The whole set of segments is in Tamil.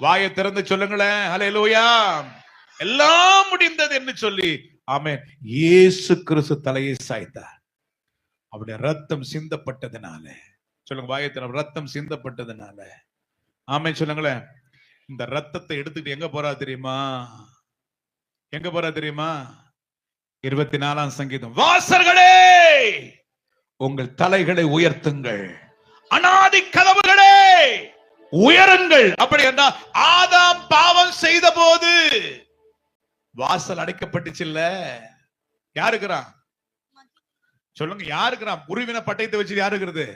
வாயை திறந்து சொல்லுங்களேன். ஹல்லேலூயா. எல்லாம் முடிந்தது என்று சொல்லி ஆமென். இயேசு கிறிஸ்து தலையை சாய்த்தார். அவருடைய ரத்தம் சிந்தப்பட்டதுனால, சொல்லுங்க வாயை திறந்து, ரத்தம் சிந்தப்பட்டதுனால ஆமென் சொல்லுங்களேன். இந்த ரத்தத்தை எடுத்துட்டு எங்க போறா தெரியுமா? எங்க போறா தெரியுமா? 24ஆம் சங்கீதம், வாசல்களே உங்கள் தலைகளை உயர்த்துங்கள், அநாதி கதவுகளே உயருங்கள். அப்படி என்றால் ஆதாம் பாவம் செய்த போது வாசல் அடைக்கப்பட்டுச்சு இல்ல? யாருக்குறான் சொல்லுங்க? யாருக்குறான்? உருவின பட்டயத்தை வச்சு யாருக்குறது?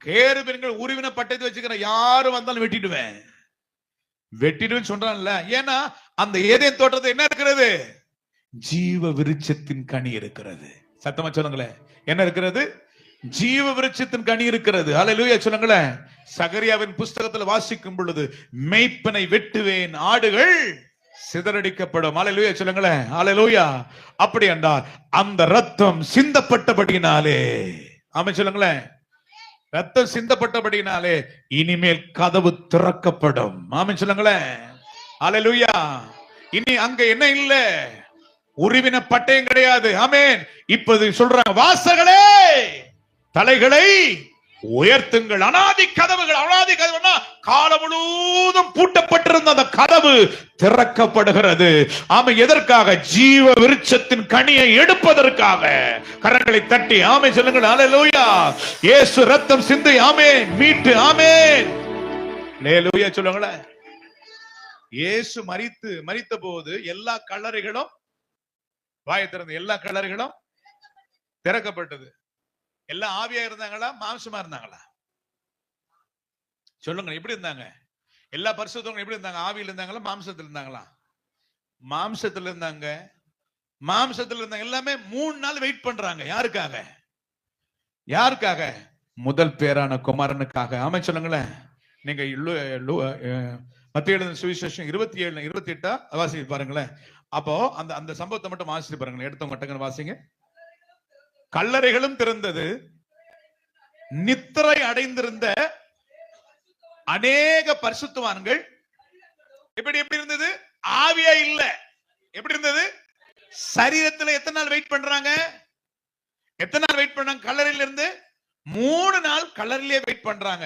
கேருபீன்கள் உருவின பட்டயத்தை வச்சுக்கிற யாரும் வந்தாலும் வெட்டிடுவேன் சொல்றான்ல. ஏன்னா அந்த ஏதேன் தோட்டத்தை என்ன இருக்கிறது? ஜீவ விருட்சத்தின் கனி இருக்கிறது. சத்தமா சொல்லுங்களேன், என்ன இருக்கிறது? ஜீவ விருட்சத்தின் கனி இருக்கிறது. ஹல்லேலூயா சொல்லுங்களேன். சகரியாவின் புஸ்தகத்தில் வாசிக்கும் பொழுது, மேய்ப்பனை வெட்டுவேன், ஆடுகள் சிதறடிக்கப்படும். ஹல்லேலூயா சொல்லுங்களேன். ஹல்லேலூயா. அப்படி என்றால் அந்த ரத்தம் சிந்தப்பட்டபடியினாலே, ஆமென் சொல்லுங்களேன், ரத்தம் சிந்தப்பட்டபடியினாலே இனிமேல் கதவு திறக்கப்படும். ஆமென் சொல்லுங்களேன். ஹல்லேலூயா. இனி அங்க என்ன இல்ல? உருவின பட்டயம் கிடையாது. ஆமென். இப்போது சொல்றாங்க, வாசல்களே தலைகளை உயர்த்துங்கள், அநாதி கதவுகள். அநாதி கதவுனா காலம் முழுவதும் பூட்டப்பட்டிருந்த அந்த கதவு திறக்கப்படுகிறது. ஆமை எதற்காக? ஜீவ விருட்சத்தின் கனியை எடுப்பதற்காக. கரங்களை தட்டி ஆமென் சொல்லுங்கள். ஹல்லேலூயா. இயேசு ரத்தம் சிந்தி ஆமென் மீட்டு ஆமென். ஹல்லேலூயா சொல்லுங்களேன். இயேசு மரித்த போது எல்லா கல்லறைகளும், வாயை திறந்து எல்லா கல்லறைகளும் திறக்கப்பட்டது. எல்லாம் ஆவியா இருந்தாங்களா, மாம்சமா இருந்தாங்களா? சொல்லுங்க, எப்படி இருந்தாங்க? எல்லா பரிசுத்தவங்க எப்படி இருந்தாங்க? ஆவியில் இருந்தாங்களா, மாம்சத்தில் இருந்தாங்களா? மாம்சத்தில் இருந்தாங்க. மாம்சத்தில் இருந்தாங்க. எல்லாமே 3 நாள் வெயிட் பண்றாங்க. யாருக்காக? யாருக்காக? முதல் பேரான குமாரனுக்காக. ஆமென் சொல்லுங்களேன். நீங்க மத்தேயு எழுதின சுவிசேஷம் 27-28 வாசிச்சு பாருங்களேன். அப்போ அந்த சம்பவத்தை மட்டும் வாசிச்சு பாருங்களேன். எடுத்தவங்க டக்குன்னு வாசிங்க. கல்லறைகளும் திறந்தது, நித்திரை அடைந்திருந்த அநேக பரிசுத்தவான்கள் எப்படி இருந்தது? ஆவியா இல்ல. எப்படி இருந்தது? சரீரத்துல எத்தனை நாள் வெயிட் பண்றாங்க? எத்தனை நாள் வெயிட் பண்றாங்க? கல்லறையில இருந்து 3 நாள் கல்லறையிலேயே வெயிட் பண்றாங்க.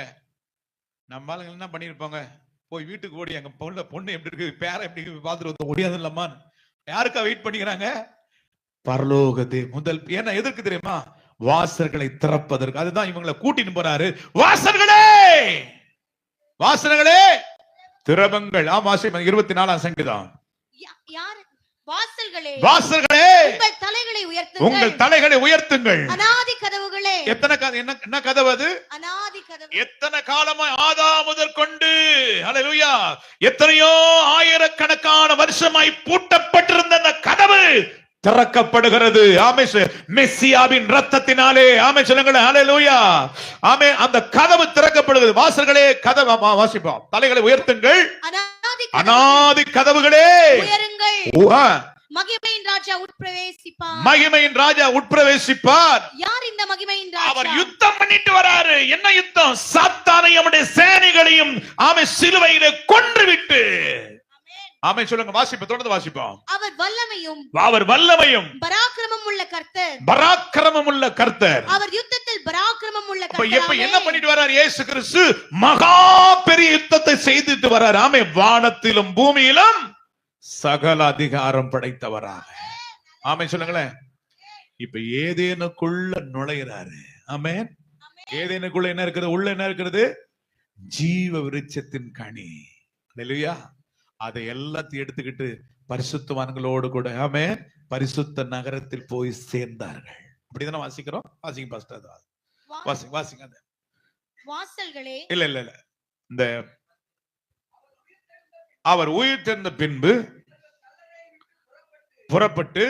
நம்ம என்ன பண்ணிருப்பாங்க? போய் வீட்டுக்கு ஓடி அங்க பொண்ணு எப்படி இருக்கு, பேர எப்படி பாத்துட்டு வந்து ஓடியாது இல்லம்மா. யாருக்கா வெயிட் பண்ணிக்கிறாங்க? பரலோகத்தை முதல். ஏன்னா எதற்கு தெரியுமா? வாசல்களை திறப்பதற்கு. அதுதான் இவங்களை கூட்டிட்டு போறாரு. வாசல்களே, வாசல்களே திறவுங்கள். 24ஆம் சங்கீதம். வாசல்களே உங்கள் தலைகளை உயர்த்துங்கள், உங்கள் தலைகளை உயர்த்துங்கள், அநாதி கதவுகளே. என்ன கதவு அது? அநாதி கதவு. எத்தனை காலமா ஆதாம் முதல் கொண்டு, ஹல்லேலூயா, எத்தனையோ ஆயிரக்கணக்கான வருஷமாய் பூட்டப்பட்டிருந்த அந்த கதவு திறக்கப்படுகிறது. ஆமென். மெசியாவின் இரத்தத்தினாலே. ஆமென் சொல்லுங்களேன். ஹல்லேலூயா. ஆமென். அந்த கதவு திறக்கப்படுகிறது. வாசல்களே கதவு வாசிப்போம். தலைகளை உயர்த்துங்கள், அநாதி கதவுகளே உயருங்கள். மகிமையின் ராஜா உட்பிரவேசிப்பார். மகிமையின் ராஜா உட்பிரவேசிப்பார். யார் இந்த மகிமையின் ராஜா? அவர் யுத்தம் பண்ணிட்டு வராரு. என்ன யுத்தம்? சாத்தானையும் அவருடைய சேனைகளையும் ஆமென் சிலுவையிலே கொன்றுவிட்டு. ஆமென் சொல்லுங்க. வாசிப்போம், தொடர்ந்து வாசிப்போம். அவர் வல்லமையும் பராக்கிரமம் உள்ள கர்த்தர். பராக்கிரமம் உள்ள கர்த்தர். அவர் யுத்தத்தில் பராக்கிரமம் உள்ள கர்த்தர். இப்ப என்ன பண்ணிட்டு வரார் இயேசு கிறிஸ்து? மகா பெரிய யுத்தத்தை செய்துட்டு வரார். ஆமென். வானத்திலும் பூமியிலும் சகல அதிகாரம் படைத்தவராக. ஆமென் சொல்லுங்களேன். இப்ப ஏதேனுக்குள்ள நுழைகிறாரு. ஆமென். ஏதேனுக்குள்ள என்ன இருக்கிறது? உள்ள என்ன இருக்கிறது? ஜீவ விருட்சத்தின் கனி. ஹல்லேலூயா. அதை எல்லாத்தையும் எடுத்துக்கிட்டு பரிசுத்தவான்களோடு கூட ஆமென் பரிசுத்த நகரத்தில் போய் சேர்ந்தார்கள். அப்படிதானே வாசிக்கிறோம். வாசிங்க பாஸ்டர். வாசிங்க. வாசல்களே. இல்ல இந்த அவர் உயிர் தெழுந்த பின்பு புறப்பட்டு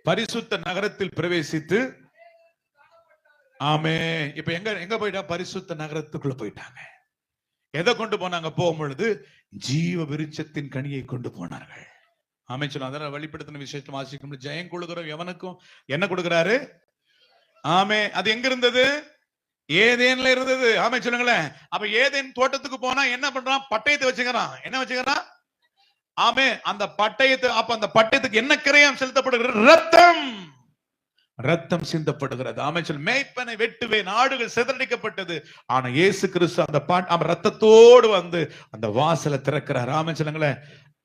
பரிசுத்த நகரத்தில் பிரவேசித்து. ஆமென். இப்ப எங்க போயிட்டா? பரிசுத்த நகரத்துக்குள்ள போயிட்டாங்க. எதை கொண்டு போனாங்க? போகும் பொழுது ஜீவ விருட்சத்தின் கனியை கொண்டு போனார்கள். ஆமென் சொல்லுங்க. அதனால வெளிப்படுத்தின விசேஷம் வாசிக்கும். ஜெயம் கொள்ளுகிற எவனுக்கும் என்ன கொடுக்கிறாரு? ஆமென். அது எங்க இருந்தது? ஏதேன்ல இருந்தது. ஆமே சொல்லுங்களேன். அப்ப ஏதேன் தோட்டத்துக்கு போனா என்ன பண்றான்? பட்டயத்தை வச்சுக்கிறான். என்ன வச்சுக்கிறான்? ஆமே. அந்த பட்டயத்தை, அப்ப அந்த பட்டயத்துக்கு என்ன கிரயம் செலுத்தப்படுகிறது? ரத்தம். ரத்தம் சிந்தப்படுகிறது. ஆமே சொல். மேய்ப்பனை வெட்டுவேன், ஆடுகள் சிதறடிக்கப்பட்டது. ஆனா இயேசு கிறிஸ்து அந்த ரத்தத்தோடு வந்து அந்த வாசலை திறக்கிறார். ஆமே சொல்லுங்களேன்.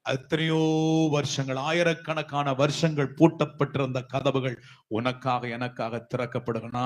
எத்தனையோ வருஷங்கள், ஆயிரக்கணக்கான வருஷங்கள் பூட்டப்பட்டிருந்த கதவுகள் உனக்காக எனக்காக திறக்கப்படுகிறான்.